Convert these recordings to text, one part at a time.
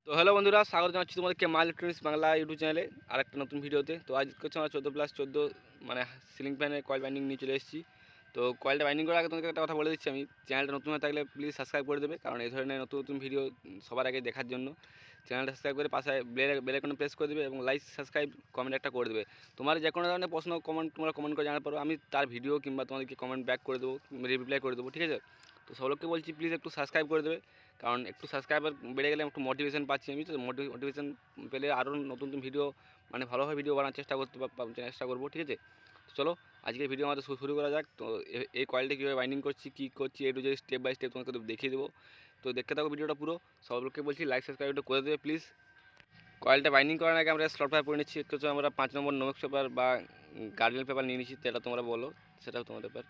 তো হ্যালো বন্ধুরা, স্বাগত জানাচ্ছি তোমাদেরকে মা ইলেকট্রনিক্স বাংলা ইউটিউব চ্যানেলে আর একটা নতুন ভিডিওতে। তো আজ হচ্ছে আমরা 14+14 মানে সিলিং ফ্যানের কয়েল বাইন্ডিং নিয়ে চলে এসেছি। তো কয়েলটা বাইন্ডিং করার আগে তোমাকে একটা কথা বলে দিচ্ছি, আমি চ্যানেলটা নতুন হয়ে থাকলে প্লিজ সাবস্ক্রাইব করে দেবে, কারণ এই ধরনের নতুন নতুন ভিডিও সবার আগে দেখার জন্য চ্যানেলটা সাবস্ক্রাইব করে পাশে বেল আইকনে প্রেস করে দেবে এবং লাইক সাবস্ক্রাইব কমেন্ট একটা করে দেবে। তোমার যে কোনো ধরনের প্রশ্ন তোমরা কমেন্ট করে জানাতে পারো, আমি তার ভিডিও কিংবা তোমাদেরকে কমেন্ট ব্যাক করে দেবো, রিপ্লাই করে দেবো, ঠিক আছে? তো সব লোককে বলছি প্লিজ একটু সাবস্ক্রাইব করে দেবে, কারণ একটু সাবস্ক্রাইবার বেড়ে গেলে একটু মোটিভেশন পাচ্ছি আমি। তো মোটিভেশন পেলে আরও নতুন নতুন ভিডিও মানে ভালোভাবে ভিডিও বানার চেষ্টা করবো, ঠিক আছে? তো চলো আজকের ভিডিও আমাদের শুরু করা যাক। তো এই কয়েলটা কীভাবে বাইন্ডিং করছি, কী করছি, একটু যে স্টেপ বাই স্টেপ তোমাকে দেখিয়ে দেবো। তো দেখতে থাকো ভিডিওটা পুরো। সব লোককে বলছি লাইক সাবস্ক্রাইব একটু করে দেবে প্লিজ। কয়েলটা বাইন্ডিং করার আগে আমরা স্লট পেপার পরে নিচ্ছি। একটু আমরা 5 নম্বর নোমেক্স পেপার বা গার্ডিয়ান পেপার নিয়ে নিচ্ছি, যেটা তোমরা বলো সেটাও তোমার পেপার,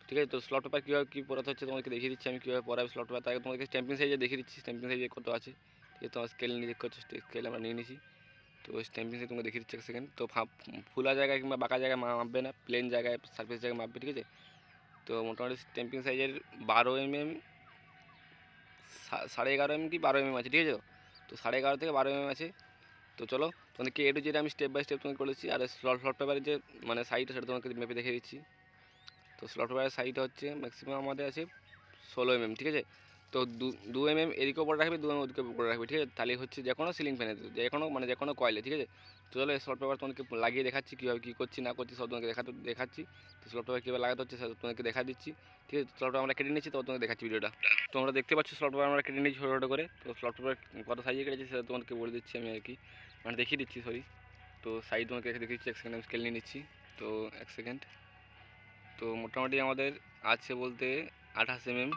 ঠিক আছে? তো স্লট পেপার কীভাবে কী পড়াতে হচ্ছে তোমাকে দেখিয়ে দিচ্ছি আমি, কীভাবে পড়াবে স্লট পেপার। তাকে তোমাকে স্ট্যাম্পিং সাইজে দেখিয়ে দিচ্ছি, স্ট্যাম্পিং সাইজে কত আছে, ঠিক আছে? তোমার স্কেল নিয়ে দেখতে হচ্ছে, স্কেল আমরা নিয়ে নিছি। তো স্ট্যাম্পিং সাইজ তোমাকে দেখিয়ে দিচ্ছি এক সেকেন্ড। তো ফুলা জায়গায় কিংবা বাঁকা জায়গায় মাপবে না, প্লেন জায়গায় সারফেস জায়গায় মাপবে, ঠিক আছে? তো মোটামুটি স্ট্যাম্পিং সাইজের 12 mm, 11.5 mm কি 12 mm আছে, ঠিক আছে? তো 11.5 থেকে 12 mm আছে। তো চলো তোমাদেরকে এটু যেটা আমি স্টেপ বাই স্টেপ তোমাকে করেছি। আর স্লট পেপারের যে মানে সাইডটা সেটা তোমাকে মেপে দেখে দিচ্ছি। তো স্লট পেপারের সাইডটা হচ্ছে ম্যাক্সিমাম আমাদের আছে 16 mm, ঠিক আছে? তো 2 mm এদিকে উপরে রাখবে, 2 mm ওদিকে উপরে রাখবে, ঠিক আছে? তাহলে হচ্ছে যে কোনো সিলিং ফ্যানে, যে কোনো কয়েলে, ঠিক আছে? তো চলো স্লট পেপার তোমাকে লাগিয়ে দেখাচ্ছি কীভাবে কী করছি না করছি, সব তোমাকে দেখাচ্ছি। তো স্লট পেপার কীভাবে লাগাতে হচ্ছে সেটা তোমাকে দেখা দিচ্ছি, ঠিক আছে? স্লট পেপার আমরা কেটে নিচ্ছি, তো তোমাকে দেখাচ্ছি ভিডিওটা। তোমরা দেখতে পাচ্ছ স্লট পেপার আমরা কেটে নিচ্ছি ছোটো ছোটো করে। তো স্লট পেপার কত সাইজে কেটেছি সেটা তোমাকে বলে দিচ্ছি আমি আর কি, মানে দেখিয়ে দিচ্ছি, সরি। তো সাইজ তোমাকে দেখিয়ে দিচ্ছি, এক সেকেন্ড আমি স্কেল নিয়ে নিচ্ছি। তো এক সেকেন্ড। তো মোটামুটি আমাদের আছে বলতে 28 mm,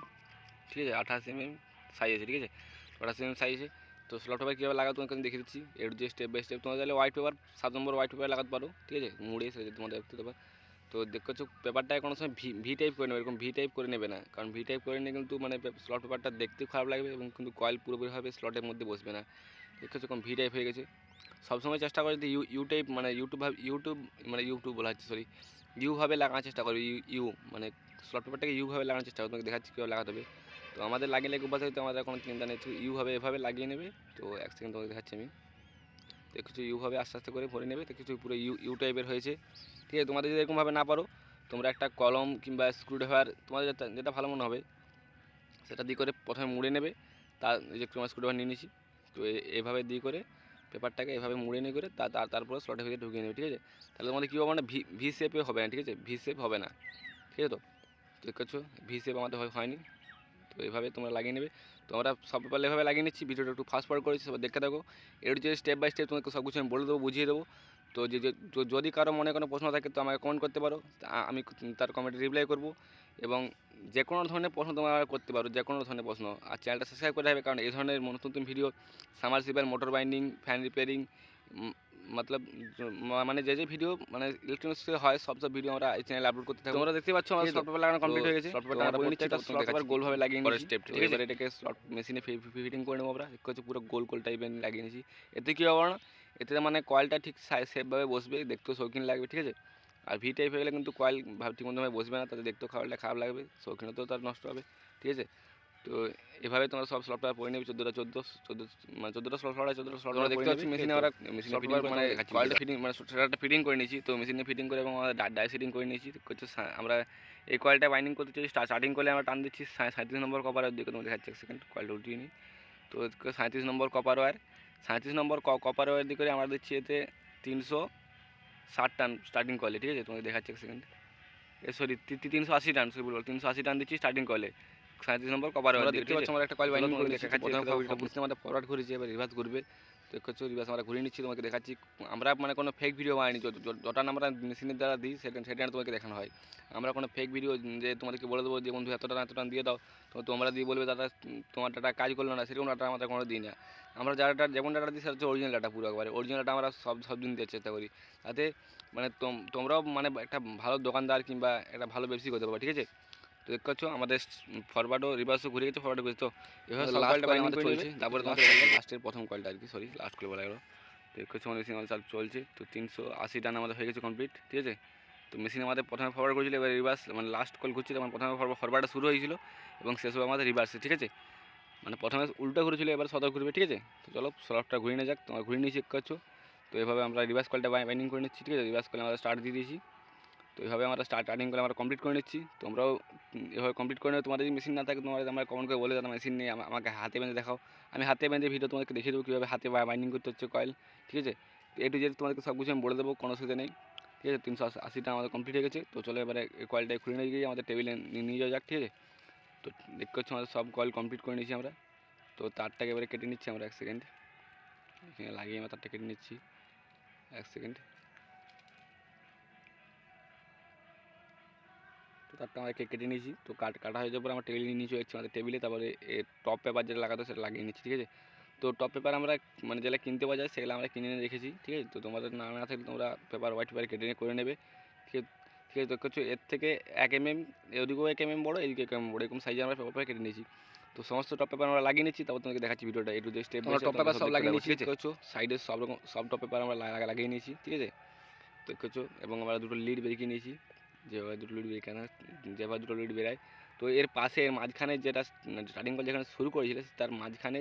ঠিক আছে? 28 mm সাইজ আছে, ঠিক আছে? 28 mm সাইজে। তো স্লট পেপার কীভাবে লাগাতে তোমাকে আমি দেখিয়ে দিচ্ছি এর যে স্টেপ বাই স্টেপ। তোমরা তাহলে হোয়াইট পেপার 7 নম্বর হোয়াইট পেপার লাগাতে পারো, ঠিক আছে? মুড়ে সেটা তোমাদের দেখতে পারো। তো দেখছো পেপারটায় কোনো সময় ভি টাইপ করে নেবে, এরকম ভি টাইপ করে নেবে না, কারণ ভি টাইপ করে নিয়ে কিন্তু মানে স্লট পেপারটা দেখতে খারাপ লাগবে এবং কিন্তু কয়েল পুরোপুরিভাবে স্লটের মধ্যে বসবে না। দেখছো এরকম ভি টাইপ হয়ে গেছে। সবসময় চেষ্টা করে যদি ইউ টাইপ মানে ইউটিউব বলা হচ্ছে, সরি, ইউভাবে লাগানোর চেষ্টা করবে। ইউ মানে স্লট পেপারটাকে ইউভাবে লাগানোর চেষ্টা করবে, তোমাকে দেখাচ্ছি কীভাবে লাগাতে হবে। তো আমাদের লাগিয়ে লেগে বসে হয়তো আমাদের কোনো চিন্তা নেই, তো এভাবে লাগিয়ে নেবে। তো এক সেকেন্ড তোমাকে দেখাচ্ছি আমি। দেখছো ইউভাবে আস্তে আস্তে করে ভরে নেবে, দেখছো পুরো ইউ টাইপের হয়েছে, ঠিক আছে? তোমাদের যদি এরকমভাবে না পারো, তোমরা একটা কলম কিংবা স্ক্রুড্রাইভার তোমাদের যেটা ভালো মনে হবে সেটা দিয়ে করে প্রথমে মুড়ে নেবে। তার যে তোমার স্ক্রুড্রাইভার নিয়ে নিয়েছি, তো এভাবে দিয়ে করে পেপারটাকে এভাবে মুড়ে নিয়ে করে তারপরে স্লটের ভিতরে ঢুকিয়ে নেবে, ঠিক আছে? তাহলে তোমাদের কী হবে না, ভি শেপে হবে না, ঠিক আছে? ভি শেপ হবে না, ঠিক আছে? তো দেখছো ভি শেপ আমাদের হয়নি। তো এভাবে তোমরা লাগিয়ে নেবে। তো আমরা সব পেপার এভাবে লাগিয়ে নিচ্ছি। ভিডিওটা একটু ফাস্ট ফরওয়ার্ড করেছি, সবাই দেখতে থাকো। এর যে স্টেপ বাই স্টেপ তোমাকে সব কিছু আমি বলে দেবো, বুঝিয়ে দেবো। তো যদি কারো মনে কোনো প্রশ্ন থাকে তো আমাকে কমেন্ট করতে পারো, আমি তার কমেন্টে রিপ্লাই করবো। এবং যে কোনো ধরনের প্রশ্ন তোমরা করতে পারো, যে কোনো ধরনের প্রশ্ন। আর চ্যানেলটা সাবস্ক্রাইব করে রাখবে, কারণ এই ধরনের নতুন নতুন video submersible, motor binding, fan repairing, মতলব মানে যে ভিডিও মানে ইলেকট্রনিক্স হয় সব ভিডিও আমরা এই চ্যানেলে আপলোড করতে থাকবো। তোমরা দেখতে পাচ্ছ আমার স্লট পেপার লাগানো কমপ্লিট হয়ে গেছে। স্লট পেপারটা আমরা বলে নিচ্ছি, স্লট পেপার গোলভাবে লাগিয়ে নিচ্ছি, স্টেপ, ঠিক আছে? এবার এটাকে স্লট মেশিনে ফিটিং করে নেবো আমরা। দেখতে পুরো গোল গোল টাইপের লাগিয়ে নিয়েছি। এতে কী হবে না, এতে মানে কয়েলটা ঠিক সেফভাবে বসবে, দেখতেও শৌখিন লাগবে, ঠিক আছে? আর ভি টাইপ হয়ে গেলে কিন্তু কয়েল ঠিকমতোভাবে বসবে না, তাতে দেখতেও খারাপ লাগবে, শৌখিনতাও তার নষ্ট হবে, ঠিক আছে? তো এভাবে তোমরা সব স্লট পেপার পরে নেবে। 14 মানে 14টা স্লট হয়, 14টা স্লট আমরা দেখতে পাচ্ছি মেশিনে। আমরা মেশিনে ফিটিং মানে কয়েলটা ফিটিং মানে সেটা ফিটিং করে নিয়েছি। তো মেশিনে ফিটিং করে এবং আমরা ডাই সেটিং করে নিয়েছি। হচ্ছে আমরা এই কয়েলটা বাইন্ডিং করতে চাই। স্টার্টিং করলে আমরা টান দিচ্ছি 37 নম্বর কপার ওয়ার দিকে, তোমাকে দেখাচ্ছি এক সেকেন্ড, কয়েলটা উঠিয়ে নিই। তো 37 নম্বর কপার ওয়ার, 37 নম্বর কপার ওয়ার দিয়ে করে আমরা দিচ্ছি এতে 360 টান স্টার্টিং কয়েলে, ঠিক আছে? তোমাকে দেখাচ্ছি এক সেকেন্ড, সরি 380 টান, সরি বলবো 380 টান দিচ্ছি স্টার্টিং কয়েলে 37 নম্বর কপার ওয়ার। দেখতে পাচ্ছ আমরা একটা কয়েল বাইন্ডিং করে দেখাচ্ছি। প্রথমে বুঝতে আমাদের ফরওয়ার্ড ঘুরেছে, এবার রিভার্স ঘুরবে। তো দেখছো রিভার্স আমরা ঘুরিয়ে নিচ্ছি, তোমাকে দেখাচ্ছি। আমরা মানে কোনো ফেক ভিডিও বানাইনি, যটা আমরা মেশিনের দ্বারা দিই সেটা তোমাকে দেখানো হয়। আমরা কোনো ফেক ভিডিও যে তোমাদেরকে বলে দেবো যে বন্ধু এত টান দিয়ে দাও, তো তোমরা দিয়ে বলবে দাদা তোমার ডাটা কাজ করলো না, সেরকম ডাটা আমরা কোনো দিই না। আমরা যারা যেমন ডাটা দিই সেটা হচ্ছে অরিজিনাল ডাটা, পুরো একবারে অরিজিনাল ডাটা আমরা সব দিন দেওয়ার চেষ্টা করি, তাতে মানে তোমরাও মানে একটা ভালো দোকানদার কিংবা একটা ভালো ব্যবসায়ী করতে পারবে, ঠিক আছে? তো দেখতে পাচ্ছ আমাদের ফরওয়ার্ডও রিভার্সও ঘুরে গেছে, ফরওয়ার্ড ঘুরেছে। তো এভাবে সব কয়েলটা বাইন্ডিং করে চলছে। তারপরে তোমাদের লাস্টের প্রথম কয়েলটা আর কি, সরি লাস্ট করে বলা গেলো। তো দেখতে পাচ্ছ আমাদের মেশিন আমাদের চলছে। তো 380 টান আমাদের হয়ে গেছে কমপ্লিট, ঠিক আছে? তো মেশিন আমাদের প্রথমে ফরওয়ার্ড করেছিল, এবার রিভার্স মানে লাস্ট কল ঘুরছে, তখন প্রথমে ফরওয়ার্ডটা শুরু হয়েছিল এবং শেষ হবে আমাদের রিভার্সে, ঠিক আছে? মানে প্রথমে উল্টো ঘুরেছিল, এবার সদা ঘুরবে, ঠিক আছে। তো চলো স্লটটা ঘুরিয়ে নিয়ে যাক, তোমার ঘুরিয়ে নিয়ে চেক করছো। তো এভাবে আমরা রিভার্স কলটা বাইন্ডিং করে নিচ্ছি, ঠিক আছে। রিভার্স কলে আমরা স্টার্ট দিয়ে দিয়েছি। তো এইভাবে আমরা স্টার্টিং করে আমরা কমপ্লিট করে নিচ্ছি। তোমরাও এভাবে কমপ্লিট করে নেবে। তোমার যদি মেশিন না থাকে, তোমার আমার কমেন্ট করে বলে দাও মেশিন নেই, আমাকে হাতে বেঁধে দেখাও। আমি হাতে বেঁধে ভিডিও তোমাদেরকে দেখিয়ে দেবো কীভাবে হাতে বাইন্ডিং করতে হচ্ছে কয়েল, ঠিক আছে। তো এ টু জেড তোমাদেরকে সব কিছু আমি বলে দেবো, কোনো অসুবিধা নেই, ঠিক আছে। 380টা আমাদের কমপ্লিট হয়ে গেছে। তো চলো এবারে কয়েলটা খুলে নিয়ে গিয়ে আমাদের টেবিলে নিয়ে যাওয়া যাক, ঠিক আছে। তো দেখতে হচ্ছে আমাদের সব কয়েল কমপ্লিট করে নিয়েছি আমরা। তো তারটাকে এবারে কেটে নিচ্ছি আমরা 1 সেকেন্ড, এখানে লাগিয়ে আমরা তারটা কেটে নিচ্ছি 1 সেকেন্ড। তো তারটা আমরা কেটে নিয়েছি। তো কাটা হয়ে যাওয়ার পর আমরা টেবিলে নিয়ে চলে যাচ্ছি আমাদের টেবিলে। তারপরে টপ পেপার যেটা লাগাতো সেটা লাগিয়ে নিচ্ছি, ঠিক আছে। তো টপ পেপার আমরা মানে যেগুলো কিনতে পাওয়া যায় সেগুলো আমরা কিনে এনে রেখেছি, ঠিক আছে। তো তোমাদের না থাকলে তোমরা হোয়াইট পেপার কেটে নিয়ে করে নেবে, ঠিক আছে। ঠিক আছে, তো কিছু এর থেকে 1 mm, ওদিকেও 1 mm বড়ো, এদিকে 1 mm বড়ো, এরকম সাইজে আমরা পেপার কেটে নিয়েছি। তো সমস্ত টপ পেপার আমরা লাগিয়ে নিচ্ছি। তারপর তোমাকে দেখাচ্ছি ভিডিওটা একটু step by step. Top paper সব লাগিয়ে নিচ্ছি, ঠিক আছে। সাইডে সব টপ পেপার আমরা লাগিয়ে নিয়েছি, ঠিক আছে। দেখছো, এবং আমরা দুটো লিড বেরিয়ে নিয়েছি, যেভাবে দুটো লিড বেরায়। তো এর পাশে এর মাঝখানে যেটা স্টার্টিং কল যেখানে শুরু করেছিল তার মাঝখানে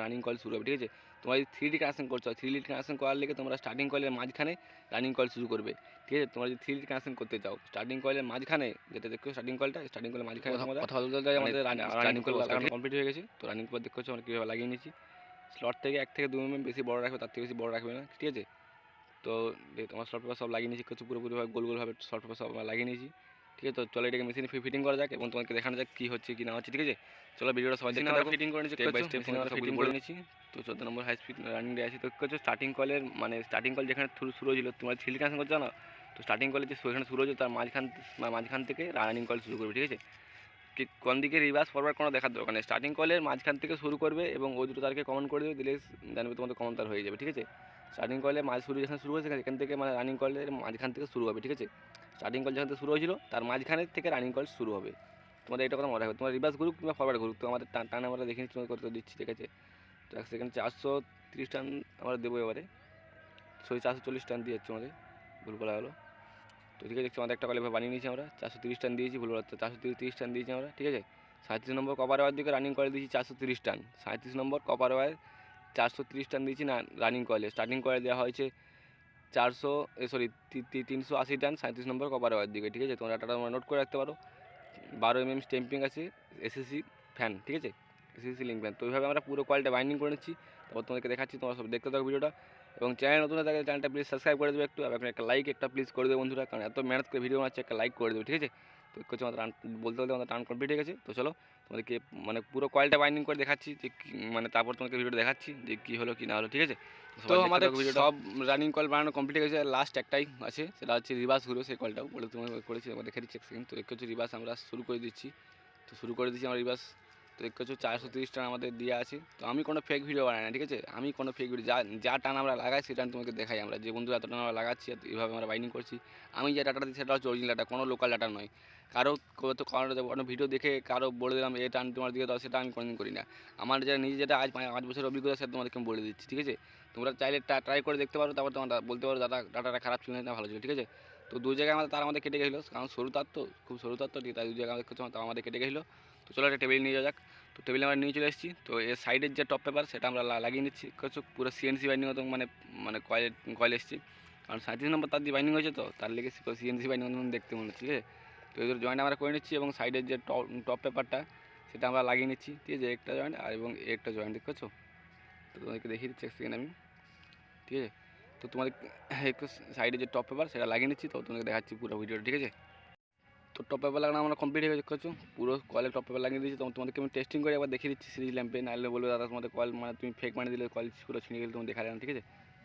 রানিং কল শুরু হবে, ঠিক আছে। তোমরা যদি 3D কানেকশন করছো, 3D কানেকশন করার লেগে তোমরা স্টার্টিং কলের মাঝখানে রানিং কল শুরু করবে, ঠিক আছে। তোমরা যদি 3D কানেকশন করতে চাও, স্টার্টিং কলের মাঝখানে যেটা দেখো স্টার্টিং কলের মাঝখানে কথা বলতে আমাদের রানিং কল লাগানো কমপ্লিট হয়ে গেছে। তো রানিং কল দেখছো আমরা কীভাবে লাগিয়ে নিয়েছি। স্লট থেকে 1 থেকে 2 mm বেশি বড় রাখবে, তার থেকে বেশি বড় রাখবে না, ঠিক আছে। তো তোমার শর্ট পেপার সব লাগিয়ে নিয়েছি, কিছু পুরোপুরিভাবে গোলভাবে শর্ট পেপার সব লাগিয়ে নিয়েছি, ঠিক আছে। তো চলো এটাকে মেশিনে ফিটিং করা যাক এবং তোমাকে দেখানো যাক কী হচ্ছে কি না হচ্ছে, ঠিক আছে। চলো ভিডিওটা সবাই দেখতে থাকো। ফিটিং করে নিচ্ছি, স্টেপ বাই স্টেপ ফিটিং করে নিয়েছি। তো 14 নম্বর হাই স্পিড রানিং দিয়ে আছে। তো কিছু স্টার্টিং কলের মানে স্টার্টিং কল যেখানে শুরু হয়েছিল, তোমার 3D কানেকশন করছো না, তো স্টার্টিং কলের যে সেখানে শুরু হয়েছে তার মাঝখান থেকে রানিং কল শুরু করবে, ঠিক আছে। কি কোন দিকে রিভার্স ফরওয়ার্ড কোনো দেখার দরকার নেই, স্টার্টিং কলের মাঝখান থেকে শুরু করবে এবং ওই দুটো তারকে কমন করে দেবে, দিলে জানবে তোমাদের কমন তার হয়ে যাবে, ঠিক আছে। স্টার্টিং কলে যেখানে শুরু হয়েছে সেখান থেকে মানে রানিং কলের মাঝখান থেকে শুরু হবে, ঠিক আছে। স্টার্টিং কল যেখান থেকে শুরু হয়েছিল তার মাঝখানের থেকে রানিং কল শুরু হবে। তোমাদের এটা কথা মনে রাখবে, তোমার রিভার্স গ্রুপ কিংবা ফরওয়ার্ড গ্রুপ। তো আমাদের টান আমরা দেখে নিচ্ছি, করতে দিচ্ছি, ঠিক আছে। তো 1 সেকেন্ড 430 টান আমরা দেবো এবারে, 440 টান দিয়ে যাচ্ছে আমাদের, ভুল বলা হলো। তো ঠিক আছে, আমাদের একটা কলে বানিয়ে নিয়েছি আমরা, 430 টান দিয়েছি, ভুল বলা, 430 টান দিয়েছি আমরা, ঠিক আছে। 37 নম্বর কপার ওয়ার দিকে রানিং কয়েল দিয়েছি 430 টান, 37 নম্বর কপার ওয়ার 430 টান দিয়েছি না রানিং কয়েলে। স্টার্টিং কয়েলে দেওয়া হয়েছে 380 টান 37 নম্বর কপার ওয়ার দিকে, ঠিক আছে। তোমরা ডাটাটা নোট করে রাখতে পারো। 12 mm স্টেম্পিং আছে, এসএসসি ফ্যান, ঠিক আছে, এসএসসি লিঙ্ক ফ্যান। তো এইভাবে আমরা পুরো কয়েলটা বাইন্ডিং করে নিচ্ছি। তারপর তোমাদেরকে দেখাচ্ছি, তোমরা সব দেখতে থাকো ভিডিওটা। এবং চ্যানেল নতুন হয়ে থাকলে চ্যানেলটা প্লিজ সাবস্ক্রাইব করে দেবে একটু, এবং একটা লাইক প্লিজ করে দেবে বন্ধুরা, কারণ এত মেহনত করে ভিডিও বানাচ্ছে, একটা লাইক করে দেবে, ঠিক আছে। তো কিছু আমাদের বলতে আমাদের টার্ন কমপ্লিট হয়ে গেছে। তো চলো তোমাদেরকে মানে পুরো কয়েলটা বাইন্ডিং করে দেখাচ্ছি যে মানে তারপর তোমাকে ভিডিওটা দেখাচ্ছি যে কী হলো কি না হলো, ঠিক আছে। তো আমাদের সব রানিং কয়েল বানানো কমপ্লিট হয়ে গেছে, লাস্ট একটাই আছে, সেটা হচ্ছে রিভার্স ঘুরো, সেই কয়েলটাও বলে তোমাকে করেছি, আমরা দেখে দিচ্ছি 1 সেকেন্ড। তো দেখতে হচ্ছে রিভার্স আমরা শুরু করে দিচ্ছি। তো শুরু করে দিচ্ছি আমরা রিভার্স। তো দেখতে হচ্ছে 430 টান আমাদের দেওয়া আছে। তো আমি কোনো ফেক ভিডিও বানাই না, ঠিক আছে। আমি কোনো ফেক ভিডিও যা টান আমরা লাগাই সেই টান তোমাকে দেখাই, আমরা যে বন্ধু এত টান আমরা লাগাচ্ছি এইভাবে আমরা বাইন্ডিং করছি। আমি যে ডাটাটা দিই সেটা হচ্ছে অরিজিনাল ডাটা, কোনো লোকাল ডাটা নয়। কারো কোনো ভিডিও দেখে কারো বলে দিলাম এই টান তোমার দিকে দাও, সেটা আমি কোনোদিন করি না। আমার নিজে যেটা আজ 5 বছরের অভিজ্ঞতা সেটা তোমাদেরকে আমি বলে দিচ্ছি, ঠিক আছে। তোমরা চাইলে ট্রাই করে দেখতে পারো, তারপর তোমরা বলতে পারো ডাটাটা খারাপ ছিল না ভালো ছিল, ঠিক আছে। তো 2 জায়গায় আমাদের কেটে গেছিলো, কারণ সরু তার তো, খুব সরু তার তো, ঠিক, তাই 2 জায়গায় আমাদের কেটে গেছিলো। তো চলো একটা টেবিল নিয়ে যাওয়া যাক। তো টেবিলে আমরা নিয়ে চলে এসেছি। তো এর সাইডের যে টপ পেপার সেটা আমরা লাগিয়ে নিচ্ছি, পুরো সিএনসি বাইন্ডিং মতো মানে কয়েল এসেছি, কারণ 37 নম্বর তার দিয়ে বাইন্ডিং হয়েছে, তো তার লেগে সিএনসি বাইন্ডিং মতো দেখতে মনে হচ্ছে, ঠিক আছে। তো এদের জয়েন্ট আমরা করে নিচ্ছি এবং সাইডের যে টপ পেপারটা সেটা আমরা লাগিয়ে নিচ্ছি, ঠিক আছে। একটা জয়েন্ট আর এবং একটা জয়েন্ট দেখছো। তো তোমাদেরকে দেখিয়ে দিচ্ছি 1 সেকেন্ড আমি, ঠিক আছে। তো তোমাদের একটু সাইডে যে টপ পেপার সেটা লাগিয়ে নিচ্ছি, তো তোমাদেরকে দেখাচ্ছি পুরো ভিডিওটা, ঠিক আছে। তো টপ পেপার লাগানো আমরা কমপ্লিট হয়ে গেছে, পুরো কয়েলে টপ পেপার লাগিয়ে দিয়েছি। তোমাদেরকে আমি টেস্টিং করে একবার দেখিয়ে দিচ্ছি সিরিজ ল্যাম্পে, নাহলে বলবে দাদা তোমাদের কয়েল মানে তুমি ফেক মানে দিলে কয়েল পুরো ছিঁড়ে গেলে তুমি দেখা যায় না, ঠিক আছে।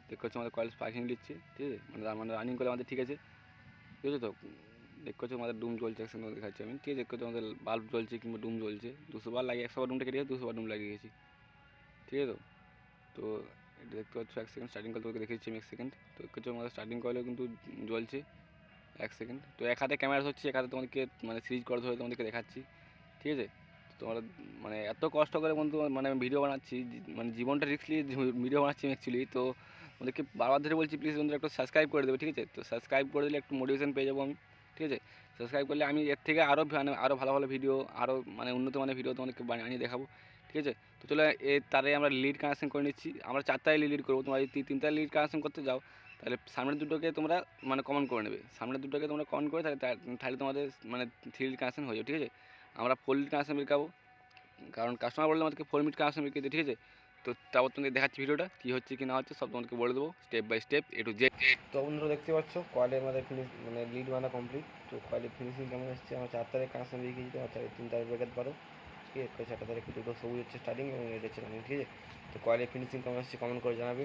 দেখছো আমাদের কয়েল স্পার্কিং দিচ্ছে, ঠিক আছে, মানে রানিং করে আমাদের ঠিক আছে, ঠিক আছে। তো দেখছো আমাদের ডুম জ্বলছে, একসঙ্গে দেখাচ্ছি আমি, ঠিক আছে। দেখছো আমাদের বাল্ব জ্বলছে কিংবা ডুম জ্বলছে, 200 বার লাগিয়ে 100 বার ডুমটা কেটে গেছে, 200 বার ডুম লাগিয়ে গেছি, ঠিক আছে। তো এটা দেখতে পাচ্ছ 1 সেকেন্ড স্টার্টিং কয়েল তোমাকে দেখিয়েছি আমি 1 সেকেন্ড। তো দেখছো আমাদের স্টার্টিং কয়েলও কিন্তু জ্বলছে 1 সেকেন্ড। তো এক হাতে ক্যামেরা হচ্ছে, এক হাতে তোমাদেরকে মানে সিরিজ করে ধরে তোমাদেরকে দেখাচ্ছি, ঠিক আছে। তোমরা মানে এত কষ্ট করে বন্ধু মানে আমি ভিডিও বানাচ্ছি, মানে জীবনটা রিস্ক নিয়ে ভিডিও বানাচ্ছি অ্যাকচুয়ালি। তো ওদেরকে বারবার ধরে বলছি প্লিজ বন্ধুরা একটু সাবস্ক্রাইব করে দেবে, ঠিক আছে। তো সাবস্ক্রাইব করে দিলে একটু মোটিভেশন পেয়ে যাবো আমি, ঠিক আছে। সাবস্ক্রাইব করলে আমি এর থেকে আরও ভালো ভালো ভিডিও, আরও মানে উন্নত মানের ভিডিও তোমাদেরকে বানিয়ে দেখাবো, ঠিক আছে। তো চলো এর তারে আমরা লিড কানেকশন করে নিচ্ছি। আমরা 4 তারে লিড করবো, তোমরা যদি 3 তারে লিড কানেকশন করতে যাও তাহলে সামনের দুটোকে তোমরা মানে কমন করে নেবে, সামনের দুটোকে তোমরা কমন করে তাহলে তোমাদের মানে 3 লিড কানেকশন হয়ে যাবে। ঠিক আছে, আমরা 4 লিড কানেকশন বেরকাবো, কারণ কাস্টমার বললে আমাদেরকে 4 মিনিট কানেকশন বেরিয়ে দিতে। ঠিক আছে, তো তারপর তোমাদের দেখাচ্ছি ভিডিওটা কী হচ্ছে কি না হচ্ছে সব তোমাদেরকে বলে দেবো step by step A to Z. তো বন্ধুরা দেখতে পাচ্ছ কয়েলে আমাদের মানে লিড বানা কমপ্লিট। তো কয়েলের ফিনিশিং কেমন এসছে, আমার 4 তারিখ কানেকশন বেরিয়ে গিয়েছিল, আমার 3 তারিখ বেরোতে পারো। ঠিক আছে, 4 তারিখ দুটো সবুজ হচ্ছে স্টার্টিং এবং রেড হচ্ছে রানিং। ঠিক আছে, তো কয়েলের ফিনিশিং কেমন এসছে কমেন্ট করে জানাবে।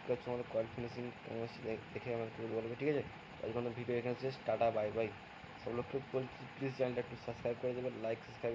ঠিক আছে, আমাদের কয়েল ফিনিশিং কেমন এসছে দেখে আমাকে বলবে। ঠিক আছে, আজকে আমাদের ভিডিও এখানে শেষ, টাটা বাই বাই। সব লোককে বলছি প্লিজ চ্যানেলটা একটু সাবস্ক্রাইব করে দেবেন, লাইক সাবস্ক্রাইব।